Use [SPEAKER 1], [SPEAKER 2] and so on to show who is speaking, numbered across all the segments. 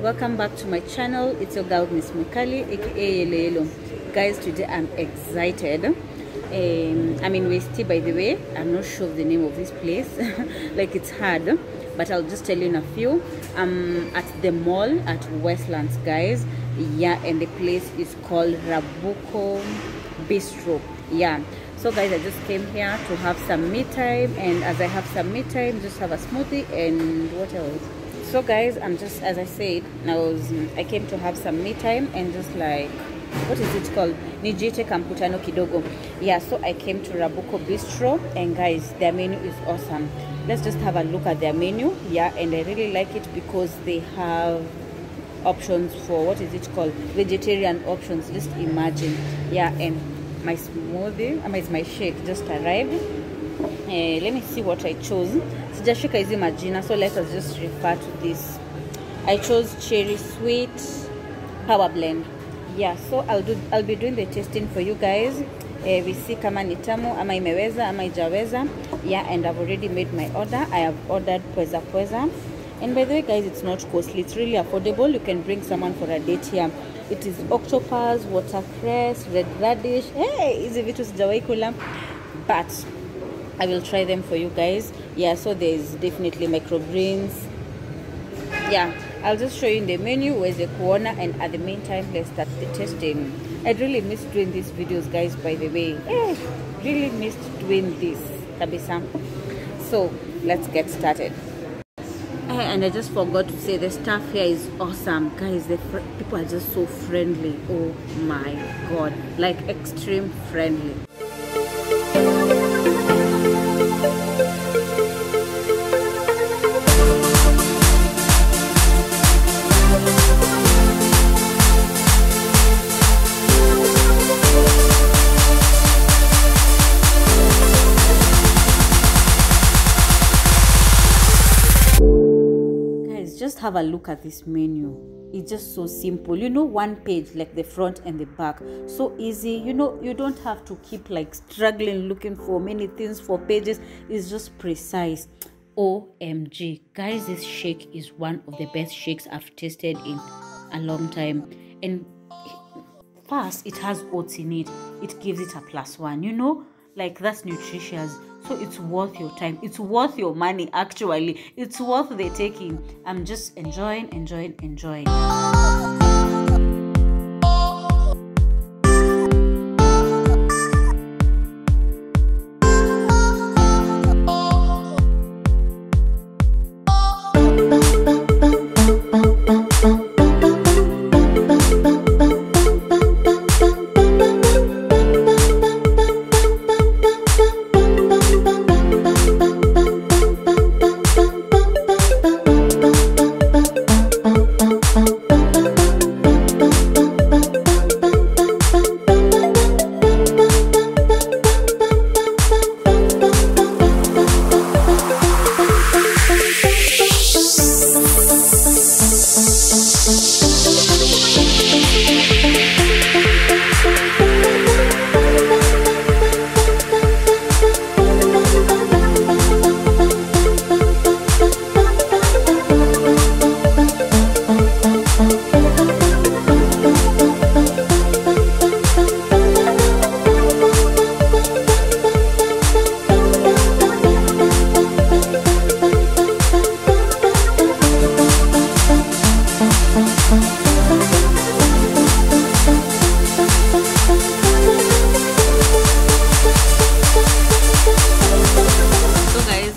[SPEAKER 1] welcome back to my channel. It's your girl Miss Mwikali, aka Yelo. Guys, today I'm excited. I'm in Westie, by the way. I'm not sure of the name of this place. Like, it's hard, but I'll just tell you in a few. I'm at the mall at Westlands, guys. Yeah, and the place is called Rabuko Bistro. Yeah, so guys, I just came here to have some me time, and as I have some me time, just have a smoothie and what else. So guys, I'm just, as I said, I came to have some me time and just like, what is it called, nijite kamputano kidogo. Yeah, so I came to Rabuko Bistro, and guys, their menu is awesome. Let's just have a look at their menu. Yeah, and I really like it because they have options for, what is it called, vegetarian options. Just imagine. Yeah, and my smoothie, my shake just arrived. Let me see what I chose. Sijashika hizi majina, so let us just refer to this. I chose cherry sweet power blend. Yeah, so I'll be doing the tasting for you guys. We see kama ni tamu ama imeweza ama ijaweza. Yeah, and I've already made my order. I have ordered pweza. And by the way, guys, it's not costly. It's really affordable. You can bring someone for a date here. It is octopus, watercress, red radish. Hey, hizi vitu sijawahi kula, but I will try them for you guys. Yeah, so there's definitely microgreens. Yeah, I'll just show you in the menu where's the kuona, and at the meantime, let's start the testing. I really missed doing these videos, guys, by the way. Really missed doing this, kabisa. So let's get started. And I just forgot to say, the staff here is awesome, guys. The people are just so friendly. Oh my god, like extreme friendly. Just have a look at this menu. It's just so simple, you know, one page, like the front and the back, so easy. You know, you don't have to keep like struggling looking for many things for pages. It's just precise. OMG, guys, this shake is one of the best shakes I've tasted in a long time. And first, it has oats in it. It gives it a +1, you know, like that's nutritious. So it's worth your time. It's worth your money, actually. It's worth the taking. I'm just enjoying.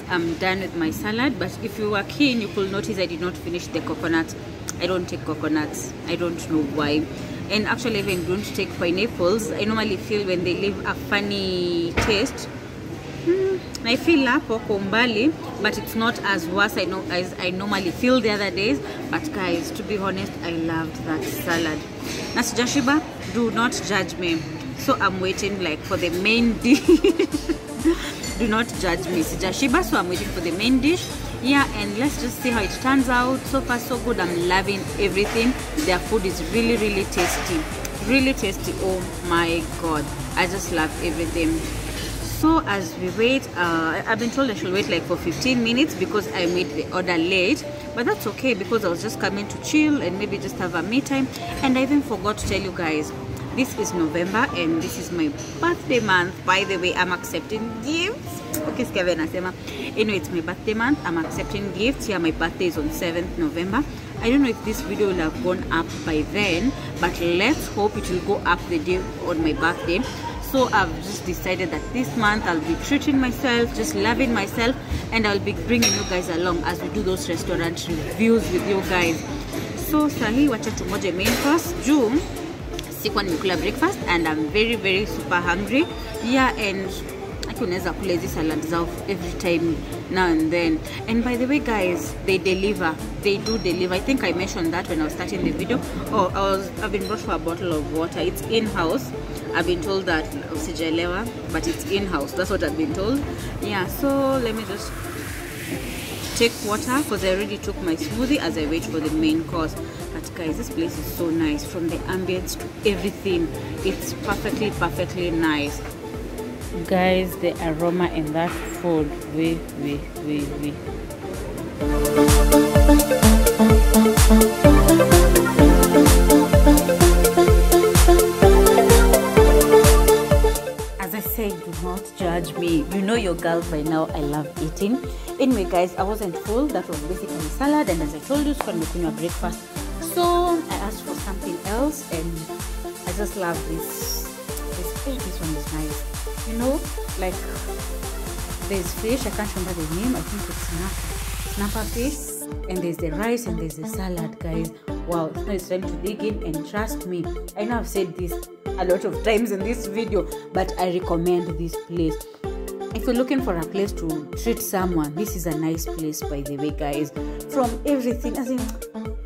[SPEAKER 1] I'm done with my salad, but if you were keen, you could notice I did not finish the coconut. I don't take coconuts. I don't know why. And actually, even don't take pineapples. I normally feel when they leave a funny taste. I feel lapo kombali, but it's not as worse as I normally feel the other days. But guys, to be honest, I loved that salad. Nasijashiba, do not judge me. So I'm waiting like for the main dish. Do not judge me, sijashiba, so I'm waiting for the main dish. Yeah, and let's just see how it turns out. So far so good. I'm loving everything. Their food is really tasty, really tasty. Oh my god, I just love everything. So as we wait, I've been told I should wait like for 15 minutes because I made the order late, but that's okay because I was just coming to chill and maybe just have a me time. And I even forgot to tell you guys, this is November and this is my birthday month. By the way, I'm accepting gifts. Okay, anyway, it's my birthday month. I'm accepting gifts. Yeah, my birthday is on 7th November. I don't know if this video will have gone up by then, but let's hope it will go up the day on my birthday. So I've just decided that this month I'll be treating myself, just loving myself, and I'll be bringing you guys along as we do those restaurant reviews with you guys. So sahi wacha tungoje main course juu sikuwa nimekula breakfast and I'm very super hungry. Yeah, and unaweza kula hizi salad zao every time now and then. And by the way guys, they deliver, they do deliver. I think I mentioned that when I was starting the video. I've been brought for a bottle of water. It's in-house. I've been told that usijelewa, but it's in-house. That's what I've been told. Yeah, so let me just take water because I already took my smoothie as I wait for the main course. But guys, this place is so nice, from the ambience to everything. It's perfectly nice. Guys, the aroma in that food, As I say, do not judge me. You know your girl by now, I love eating. Anyway guys, I wasn't full. That was basically salad, and as I told you, it's going to be breakfast. So I asked for something else, and I just love this one is nice. You know, like there's fish, I can't remember the name, I think it's snapper fish, and there's the rice and there's the salad, guys. Wow, now it's time to dig in, and trust me, I know I've said this a lot of times in this video, but I recommend this place. If you're looking for a place to treat someone, this is a nice place, by the way guys. From everything, as in,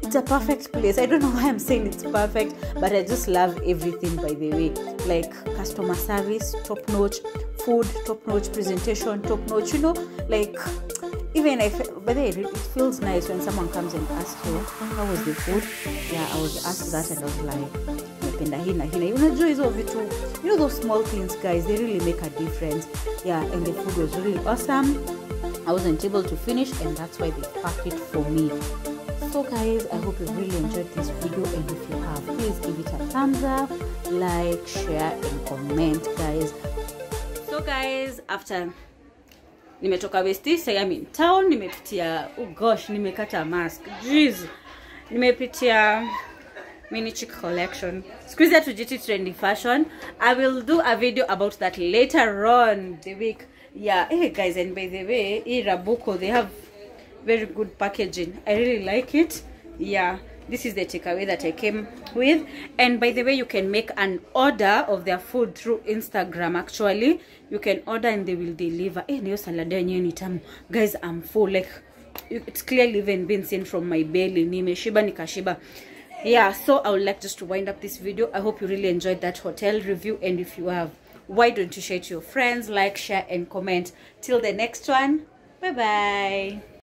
[SPEAKER 1] it's a perfect place. I don't know why I'm saying it's perfect, but I just love everything, by the way. Like customer service, top notch, food, top notch, presentation, top notch, you know, like even if, by the way, it feels nice when someone comes and asks you, how was the food? Yeah, I was asked that and I was like, you know, those small things guys, they really make a difference. Yeah, and the food was really awesome. I wasn't able to finish, and that's why they packed it for me. So guys, I hope you really enjoyed this video, and if you have, please give it a thumbs up, like, share and comment guys. So guys, after nimetoka Westi, say I'm in town, nimepitia, oh gosh, nimekata mask, jeez, nimepitia mini chick collection, squeeze that to GT trendy fashion. I will do a video about that later on the week. Yeah, hey guys, and by the way, Rabuko, they have very good packaging. I really like it. Yeah, this is the takeaway that I came with. And by the way, you can make an order of their food through Instagram. Actually, you can order and they will deliver. Guys, I'm full. Like, it's clearly even been seen from my belly. Nimeshiba nikashiba. Yeah, so I would like just to wind up this video. I hope you really enjoyed that hotel review, and if you have, why don't you share to your friends, like, share and comment. Till the next one, bye bye.